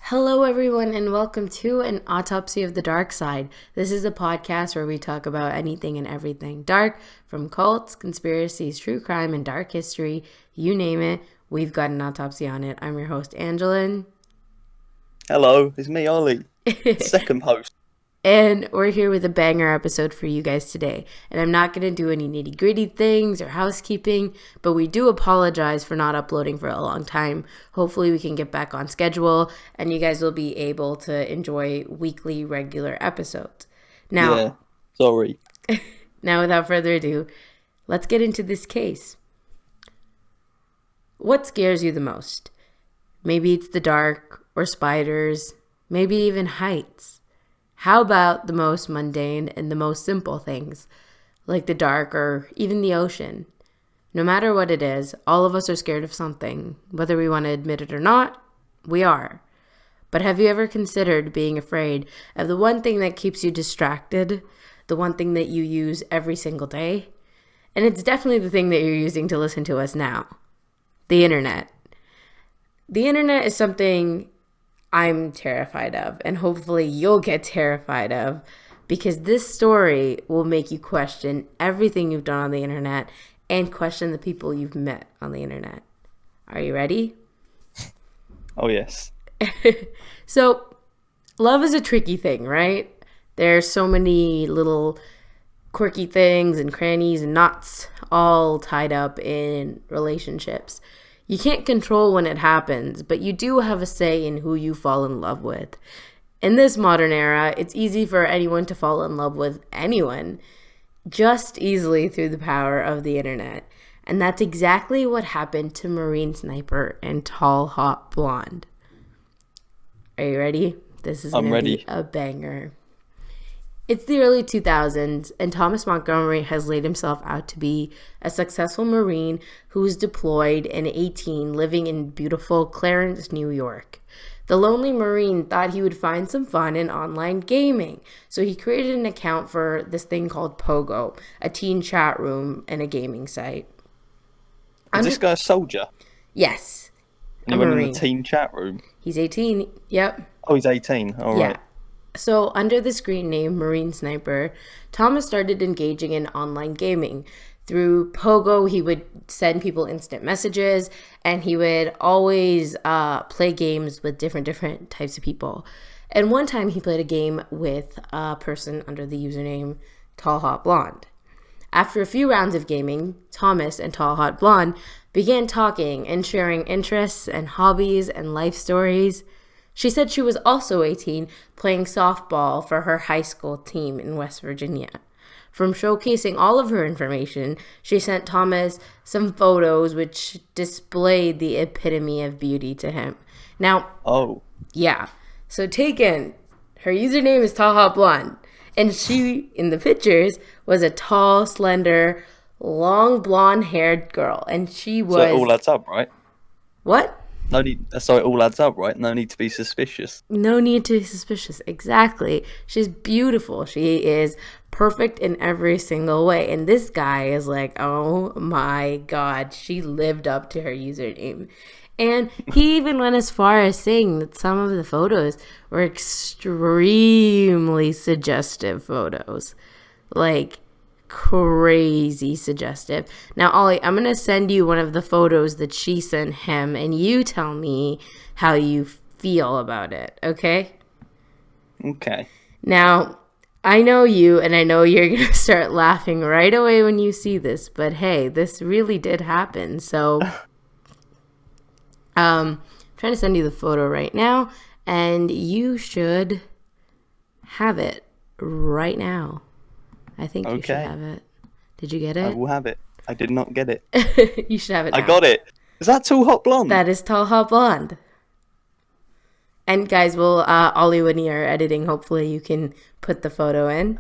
Hello, everyone, and welcome to an Autopsy of the Dark Side. This is a podcast where we talk about anything and everything dark, from cults, conspiracies, true crime, and dark history. You name it, we've got an autopsy on it. I'm your host, Angelin. Hello, it's me, Olly, second host. And we're here with a banger episode for you guys today. And I'm not going to do any nitty gritty things or housekeeping, but we do apologize for not uploading for a long time. Hopefully we can get back on schedule and you guys will be able to enjoy weekly regular episodes. Yeah, sorry. Now without further ado, let's get into this case. What scares you the most? Maybe it's the dark or spiders, maybe even heights. How about the most mundane and the most simple things, like the dark or even the ocean? No matter what it is, all of us are scared of something. Whether we want to admit it or not, we are. But have you ever considered being afraid of the one thing that keeps you distracted, the one thing that you use every single day? And it's definitely the thing that you're using to listen to us now, the internet. The internet is something I'm terrified of, and hopefully you'll get terrified of, because this story will make you question everything you've done on the internet and question the people you've met on the internet. Are you ready? Oh, yes. So, love is a tricky thing, right? There's so many little quirky things and crannies and knots all tied up in relationships. You can't control when it happens, but you do have a say in who you fall in love with. In this modern era, it's easy for anyone to fall in love with anyone, just easily through the power of the internet. And that's exactly what happened to Marine Sniper and Tallhotblond. Are you ready? This is going to be a banger. It's the early 2000s, and Thomas Montgomery has laid himself out to be a successful Marine who was deployed in 18, living in beautiful Clarence, New York. The lonely Marine thought he would find some fun in online gaming, so he created an account for this thing called Pogo, a teen chat room and a gaming site. Is this guy a soldier? Yes. And he went in the teen chat room? He's 18, yep. Oh, he's 18, all right. So, under the screen name Marine Sniper, Thomas started engaging in online gaming. Through Pogo, he would send people instant messages, and he would always play games with different types of people. And one time, he played a game with a person under the username Tallhotblond. After a few rounds of gaming, Thomas and Tallhotblond began talking and sharing interests and hobbies and life stories. She said she was also 18, playing softball for her high school team in West Virginia. From showcasing all of her information, she sent Thomas some photos which displayed the epitome of beauty to him. Now, so take in, her username is Tallhotblond, and she, in the pictures, was a tall, slender, long blonde-haired girl, and she was... So it all adds up, right? What? So it all adds up, right? No need to be suspicious. No need to be suspicious. Exactly. She's beautiful. She is perfect in every single way. And this guy is like, oh my God, she lived up to her username. And he even went as far as saying that some of the photos were extremely suggestive photos. Like, crazy suggestive. Now, Ollie, I'm going to send you one of the photos that she sent him, and you tell me how you feel about it, okay? Okay. Now, I know you, and I know you're going to start laughing right away when you see this, but hey, this really did happen. So, I'm trying to send you the photo right now, and you should have it right now. I think you should have it. Did you get it? I will have it. I did not get it. You should have it now. I got it. Is that Tallhotblond? That is Tallhotblond. And guys, Ollie, when you're editing, hopefully you can put the photo in.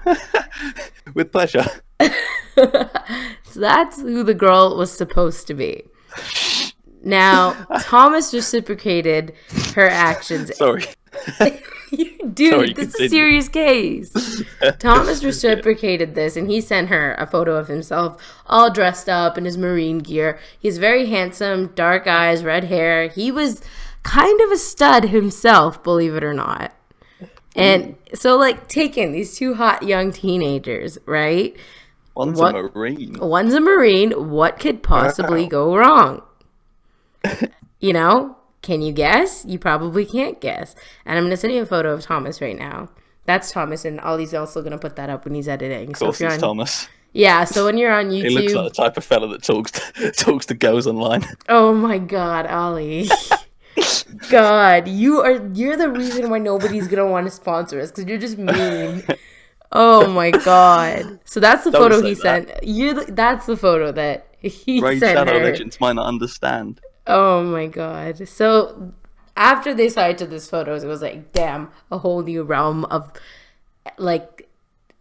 With pleasure. So that's who the girl was supposed to be. Now, Thomas reciprocated her actions. Sorry. Dude, this is a serious case. Thomas reciprocated this, and he sent her a photo of himself all dressed up in his Marine gear. He's very handsome, dark eyes, red hair. He was kind of a stud himself, believe it or not. And so, like, taking these two hot young teenagers, right? One's a Marine. One's a Marine. What could possibly go wrong? You know? Can you guess? You probably can't guess. And I'm going to send you a photo of Thomas right now. That's Thomas, and Ollie's also going to put that up when he's editing. Of course, it's Thomas. Yeah, so when you're on YouTube... He looks like the type of fella that talks to girls online. Oh my God, Ollie. God, you're the reason why nobody's going to want to sponsor us, because you're just mean. Oh my God. So that's the photo he sent. That's the photo that he Raid sent Shadow her. Legends might not understand. Oh my God. So after they saw each other's photos, it was like, damn, a whole new realm of like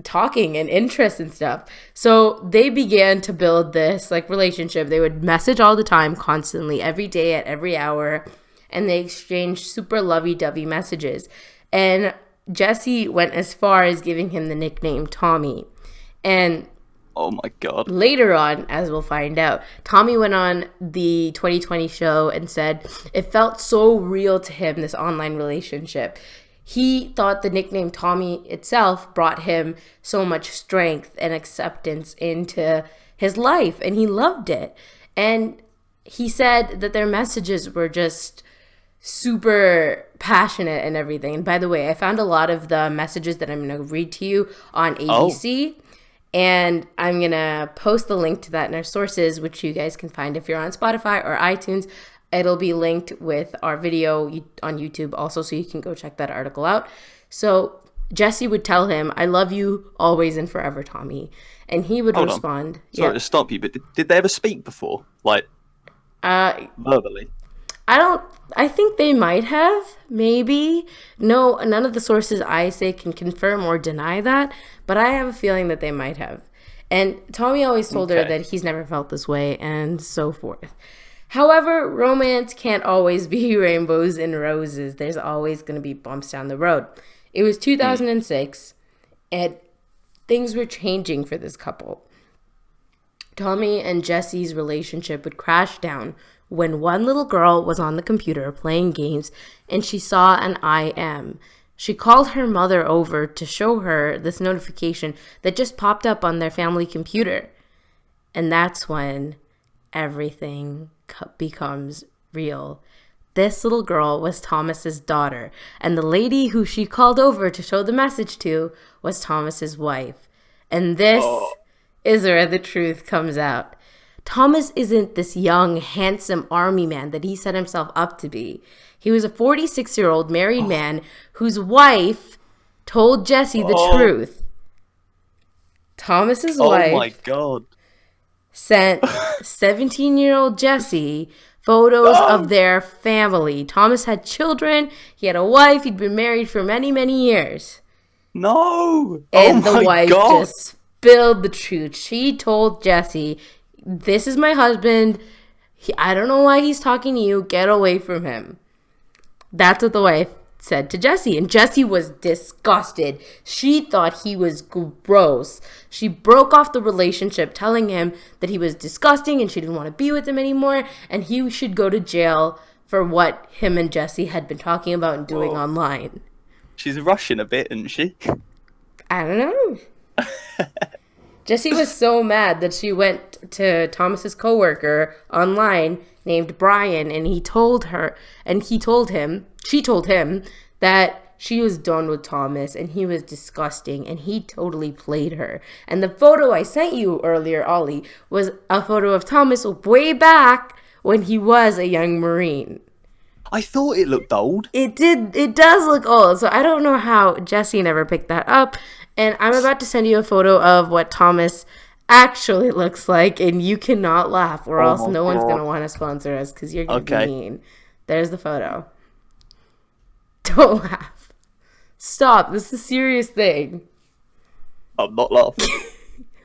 talking and interest and stuff. So they began to build this like relationship. They would message all the time, constantly, every day at every hour, and they exchanged super lovey-dovey messages. And Jesse went as far as giving him the nickname Tommy. And oh my God. Later on, as we'll find out, Tommy went on the 2020 show and said it felt so real to him, this online relationship. He thought the nickname Tommy itself brought him so much strength and acceptance into his life, and he loved it. And he said that their messages were just super passionate and everything. And by the way, I found a lot of the messages that I'm going to read to you on ABC. And I'm going to post the link to that in our sources, which you guys can find if you're on Spotify or iTunes. It'll be linked with our video on YouTube also, so you can go check that article out. So Jesse would tell him, "I love you always and forever, Tommy." And he would respond. Sorry to stop you, but did they ever speak before? Like, verbally? I think they might have, maybe. No, none of the sources I say can confirm or deny that, but I have a feeling that they might have. And Tommy always told her that he's never felt this way and so forth. However, romance can't always be rainbows and roses. There's always going to be bumps down the road. It was 2006, and things were changing for this couple. Tommy and Jesse's relationship would crash down when one little girl was on the computer playing games and she saw an IM. She called her mother over to show her this notification that just popped up on their family computer. And that's when everything becomes real. This little girl was Thomas's daughter, and the lady who she called over to show the message to was Thomas's wife. And this is where the truth comes out. Thomas isn't this young, handsome army man that he set himself up to be. He was a 46-year-old married man whose wife told Jesse the truth. Thomas's wife my God. sent 17-year-old Jesse photos of their family. Thomas had children. He had a wife. He'd been married for many, many years. No. And the wife just spilled the truth. She told Jesse, "This is my husband. I don't know why he's talking to you. Get away from him." That's what the wife said to Jesse. And Jesse was disgusted. She thought he was gross. She broke off the relationship, telling him that he was disgusting and she didn't want to be with him anymore. And he should go to jail for what him and Jesse had been talking about and doing online. She's rushing a bit, isn't she? I don't know. Jesse was so mad that she went to Thomas's coworker online named Brian, and she told him that she was done with Thomas and he was disgusting and he totally played her. And the photo I sent you earlier, Ollie, was a photo of Thomas way back when he was a young Marine. I thought it looked old. It does look old, so I don't know how Jesse never picked that up. And I'm about to send you a photo of what Thomas actually looks like, and you cannot laugh, or else no one's going to want to sponsor us, because you're going to be mean. There's the photo. Don't laugh. Stop. This is a serious thing. I'm not laughing.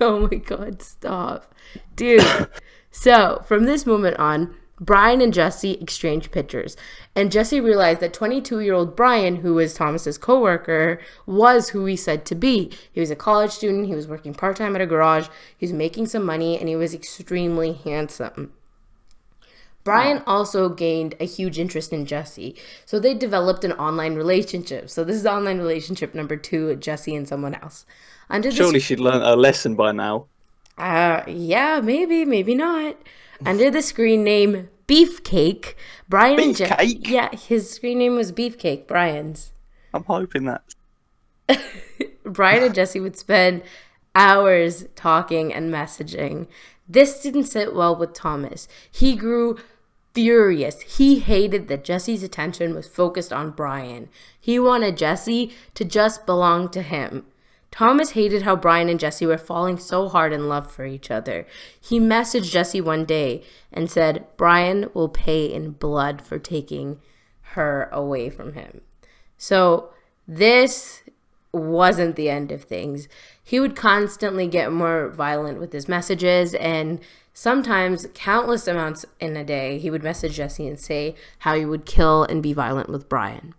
Oh my God, stop. Dude. So, from this moment on, Brian and Jesse exchanged pictures, and Jesse realized that 22-year-old Brian, who was Thomas's coworker, was who he said to be. He was a college student, he was working part-time at a garage, he was making some money, and he was extremely handsome. Brian also gained a huge interest in Jesse. So they developed an online relationship. So this is online relationship number 2 with Jesse and someone else. Surely she'd learned a lesson by now. Yeah, maybe not. Under the screen name Beefcake, Brian and Jesse. Yeah, his screen name was Beefcake, Brian's. I'm hoping that. Brian and Jesse would spend hours talking and messaging. This didn't sit well with Thomas. He grew furious. He hated that Jesse's attention was focused on Brian. He wanted Jesse to just belong to him. Thomas hated how Brian and Jesse were falling so hard in love for each other. He messaged Jesse one day and said, Brian will pay in blood for taking her away from him. So this wasn't the end of things. He would constantly get more violent with his messages, and sometimes countless amounts in a day, he would message Jesse and say how he would kill and be violent with Brian.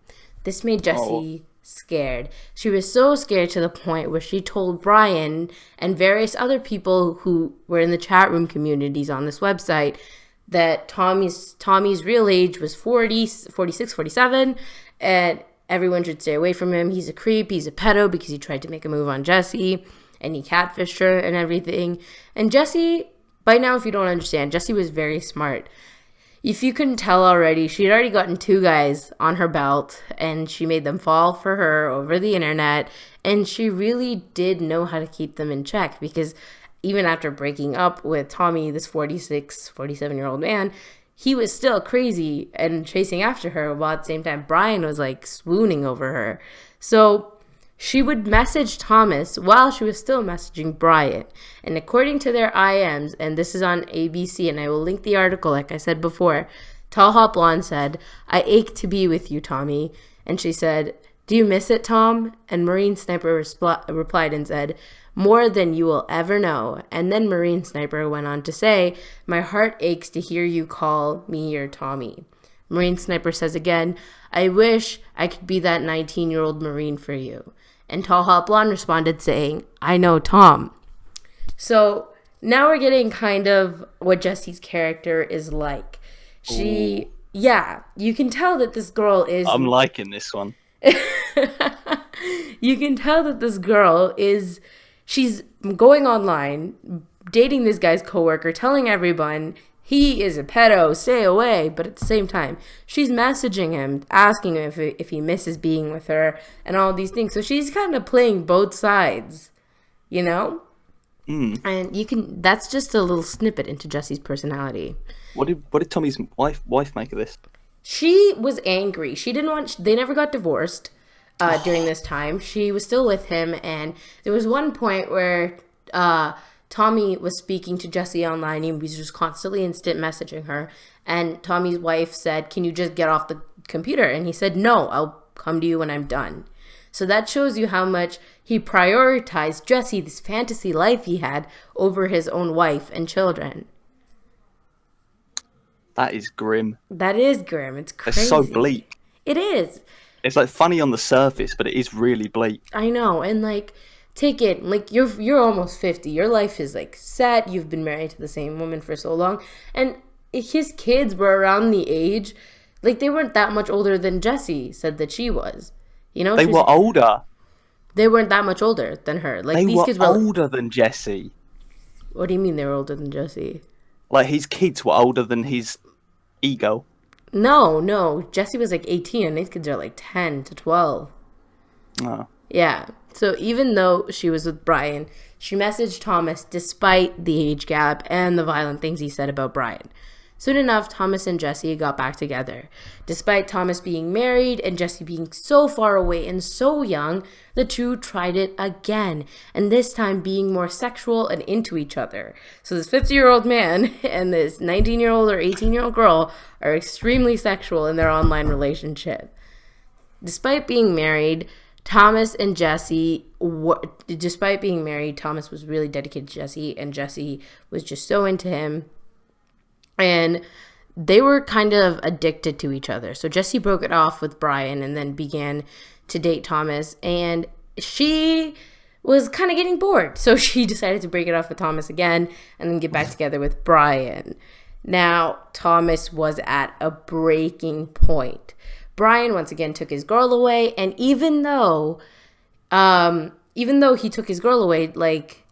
This made Jesse scared. She was so scared to the point where she told Brian and various other people who were in the chat room communities on this website that Tommy's real age was 40, 46, 47, and everyone should stay away from him. He's a creep. He's a pedo because he tried to make a move on Jesse and he catfished her and everything. And Jesse, by now, if you don't understand, Jesse was very smart. If you couldn't tell already, she'd already gotten 2 guys on her belt and she made them fall for her over the internet. And she really did know how to keep them in check because even after breaking up with Tommy, this 46, 47-year-old man, he was still crazy and chasing after her, while at the same time, Brian was like swooning over her. So she would message Thomas while she was still messaging Brian. And according to their IMs, and this is on ABC, and I will link the article, like I said before, Tallhotblond said, I ache to be with you, Tommy. And she said, do you miss it, Tom? And Marine Sniper replied and said, more than you will ever know. And then Marine Sniper went on to say, my heart aches to hear you call me your Tommy. Marine Sniper says again, I wish I could be that 19-year-old Marine for you. And Tallhotblond responded saying, I know Tom. So now we're getting kind of what Jesse's character is like. You can tell that this girl is... I'm liking this one. You can tell that this girl is... She's going online, dating this guy's coworker, telling everyone he is a pedo, stay away. But at the same time, she's messaging him, asking him if he misses being with her and all these things. So she's kind of playing both sides, you know? Mm. And that's just a little snippet into Jesse's personality. What did Tommy's wife make of this? She was angry. They never got divorced. During this time, she was still with him, and there was one point where Tommy was speaking to Jesse online. He was just constantly instant messaging her, and Tommy's wife said, can you just get off the computer? And he said, no, I'll come to you when I'm done. So that shows you how much he prioritized Jesse, this fantasy life he had, over his own wife and children. That is grim. That is grim. It's crazy. It's so bleak. It is. It's like funny on the surface, but it is really bleak. I know, and like, take it, like you're almost 50. Your life is like set. You've been married to the same woman for so long, and his kids were around the age, like they weren't that much older than Jesse said that she was. You know, they were older. They weren't that much older than her. Like these kids were older than Jesse. What do you mean they were older than Jesse? Like his kids were older than his ego. No. Jesse was like 18 and these kids are like 10 to 12. Oh. Yeah. So even though she was with Brian, she messaged Thomas despite the age gap and the violent things he said about Brian. Soon enough, Thomas and Jesse got back together. Despite Thomas being married and Jesse being so far away and so young, the two tried it again, and this time being more sexual and into each other. So this 50-year-old man and this 19-year-old or 18-year-old girl are extremely sexual in their online relationship. Despite being married, Thomas was really dedicated to Jesse, and Jesse was just so into him. And they were kind of addicted to each other. So Jesse broke it off with Brian and then began to date Thomas. And she was kind of getting bored. So she decided to break it off with Thomas again and then get back together with Brian. Now, Thomas was at a breaking point. Brian once again took his girl away, and even though he took his girl away, like,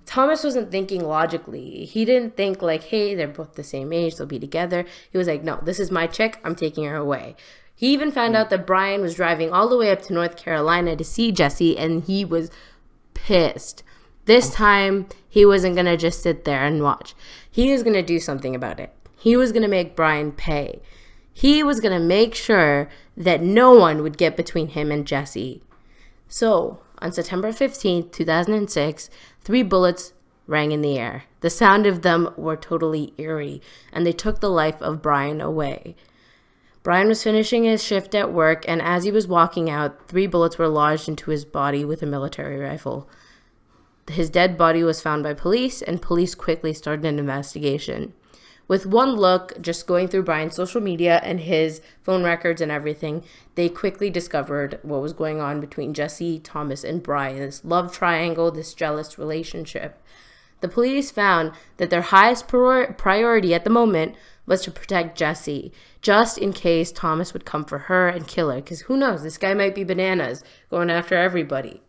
Thomas wasn't thinking logically. He didn't think like, hey, they're both the same age, they'll be together. He was like, no, this is my chick, I'm taking her away. He even found out that Brian was driving all the way up to North Carolina to see Jesse, and he was pissed. This time, he wasn't going to just sit there and watch. He was going to do something about it. He was going to make Brian pay. He was going to make sure that no one would get between him and Jesse. So, on September 15th, 2006, 3 bullets rang in the air. The sound of them were totally eerie, and they took the life of Brian away. Brian was finishing his shift at work, and as he was walking out, 3 bullets were lodged into his body with a military rifle. His dead body was found by police, and police quickly started an investigation. With one look, just going through Brian's social media and his phone records and everything, they quickly discovered what was going on between Jesse, Thomas, and Brian, this love triangle, this jealous relationship. The police found that their highest priority at the moment was to protect Jesse, just in case Thomas would come for her and kill her, because who knows, this guy might be bananas, going after everybody.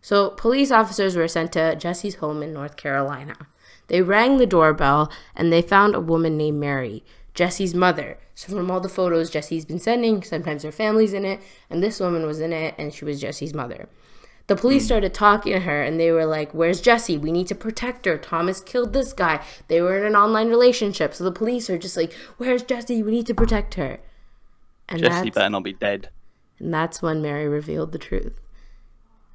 So police officers were sent to Jesse's home in North Carolina. They rang the doorbell, and they found a woman named Mary, Jesse's mother. So from all the photos Jesse's been sending, sometimes her family's in it, and this woman was in it, and she was Jesse's mother. The police started talking to her, and they were like, where's Jesse? We need to protect her. Thomas killed this guy. They were in an online relationship, so the police are just like, where's Jesse? We need to protect her. And Jesse better not be dead. And that's when Mary revealed the truth.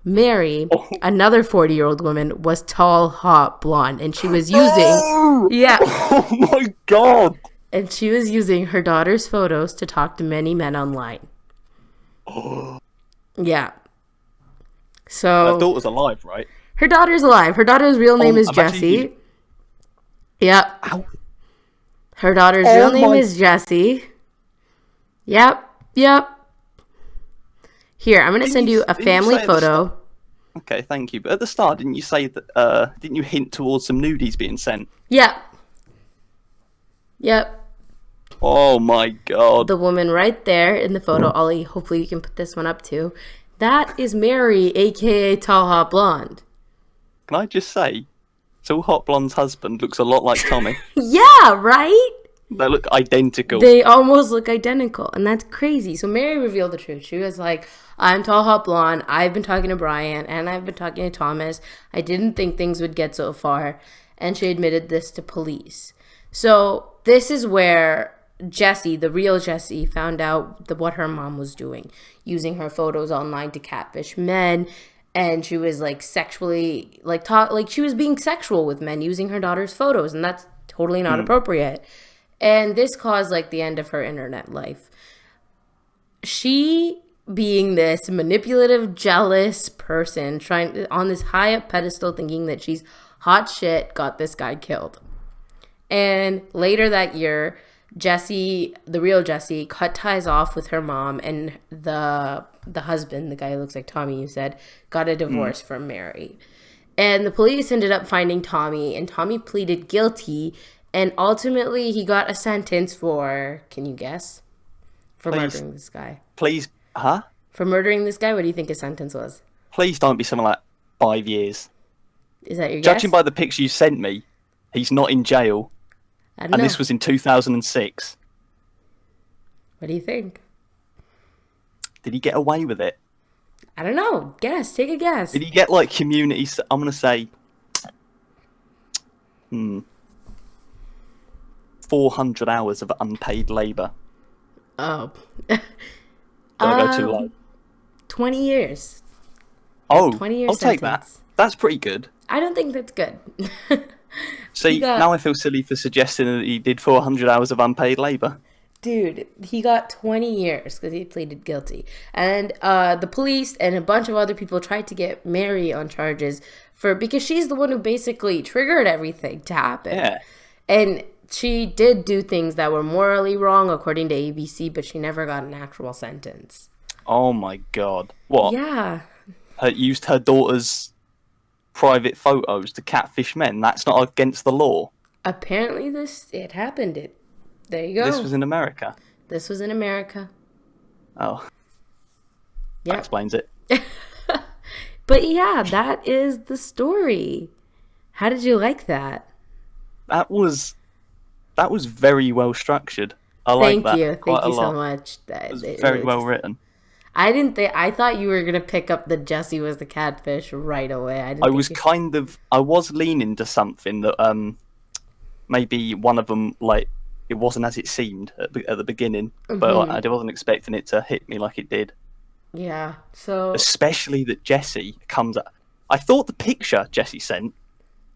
Mary, another 40-year-old woman, was Tallhotblond, and she was using... Yeah. Oh my God! And she was using her daughter's photos to talk to many men online. Yeah. So... Her daughter's alive, right? Her daughter's alive. Her daughter's real name is Jessie. Yep. Ow. Her daughter's real name is Jessie. Yep. Here, I'm going to send you a family photo. Okay, thank you. But at the start, didn't you say that, didn't you hint towards some nudies being sent? Yep. Oh my God. The woman right there in the photo, Ollie, hopefully you can put this one up too. That is Mary, aka Tallhotblond. Can I just say, Tallhotblond's husband looks a lot like Tommy. Yeah, right? They look identical. They almost look identical, and that's crazy. So Mary revealed the truth. She was like, I'm Tallhotblond. I've been talking to Brian, and I've been talking to Thomas. I didn't think things would get so far. And she admitted this to police. So this is where Jessie, the real Jessie, found out what her mom was doing, using her photos online to catfish men. And she was like sexually, she was being sexual with men using her daughter's photos, and that's totally not appropriate. And this caused like the end of her internet life. She, being this manipulative, jealous person, trying on this high up pedestal, thinking that she's hot shit, got this guy killed. And later that year, Jessie, the real Jessie, cut ties off with her mom, and the husband, the guy who looks like Tommy, you said, got a divorce from Mary. And the police ended up finding Tommy, and Tommy pleaded guilty. And ultimately, he got a sentence for, can you guess? For murdering this guy. Please, huh? For murdering this guy, what do you think his sentence was? Please don't be something like 5 years. Is that your guess? Judging by the picture you sent me, he's not in jail. I don't know. And this was in 2006. What do you think? Did he get away with it? I don't know. Guess. Take a guess. Did he get, like, community... I'm going to say... 400 hours of unpaid labour. Oh. Did I go too low? 20 years. Oh, 20 years I'll take that. That's pretty good. I don't think that's good. See, now I feel silly for suggesting that he did 400 hours of unpaid labour. Dude, he got 20 years because he pleaded guilty. And the police and a bunch of other people tried to get Mary on charges because she's the one who basically triggered everything to happen. Yeah. And she did do things that were morally wrong according to ABC, but she never got an actual sentence. Oh my God. What? Yeah. Used her daughter's private photos to catfish men? That's not against the law. Apparently it happened. There you go. This was in America? This was in America. Oh. Yep. That explains it. But yeah, that is the story. How did you like that? That was very well structured. I like that quite a lot. Thank you so much. It was very well written. I thought you were gonna pick up that Jesse was the catfish right away. I was leaning to something that maybe one of them, like, it wasn't as it seemed at the beginning, but I wasn't expecting it to hit me like it did. Yeah. So especially that Jesse comes up. I thought the picture Jesse sent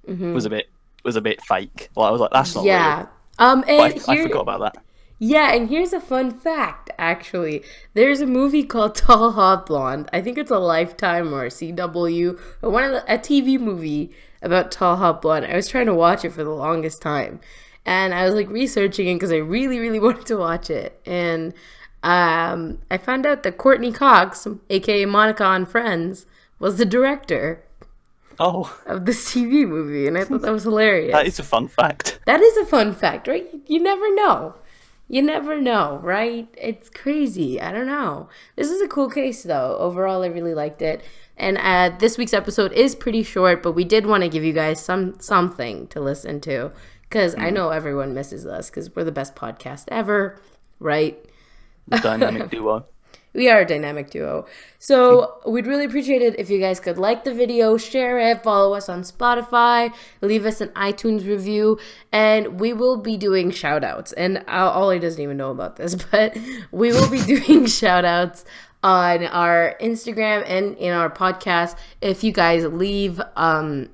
was a bit fake. Like, I was like, that's not real. And I forgot about that. Yeah, and here's a fun fact, actually. There's a movie called Tallhotblond. I think it's a Lifetime or a CW, or a TV movie about Tallhotblond. I was trying to watch it for the longest time. And I was like researching it because I really, really wanted to watch it. And I found out that Courtney Cox, aka Monica on Friends, was the director of this TV movie. And I thought that was hilarious. That is a fun fact. That is a fun fact, right? You never know. You never know, right? It's crazy. I don't know. This is a cool case, though. Overall, I really liked it. And this week's episode is pretty short, but we did want to give you guys something to listen to, because I know everyone misses us, because we're the best podcast ever, right? The dynamic duo. We are a dynamic duo. So we'd really appreciate it if you guys could like the video, share it, follow us on Spotify, leave us an iTunes review, and we will be doing shout outs. And Ollie doesn't even know about this, but we will be doing shout outs on our Instagram and in our podcast. If you guys leave an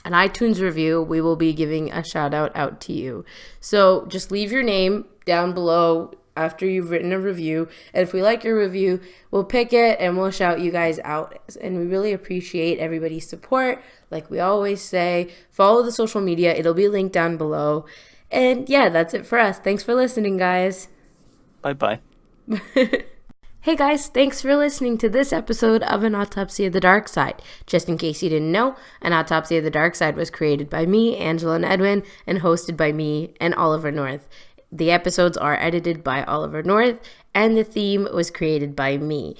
iTunes review, we will be giving a shout out to you. So just leave your name down below after you've written a review, and if we like your review, we'll pick it and we'll shout you guys out. And we really appreciate everybody's support. Like we always say, follow the social media, it'll be linked down below. And yeah, that's it for us. Thanks for listening, guys. Bye Hey guys, thanks for listening to this episode of An Autopsy of the Dark Side. Just in case you didn't know, An Autopsy of the Dark Side was created by me, Angelin and Edwin, and hosted by me and Oliver North. The episodes are edited by Oliver North, and the theme was created by me.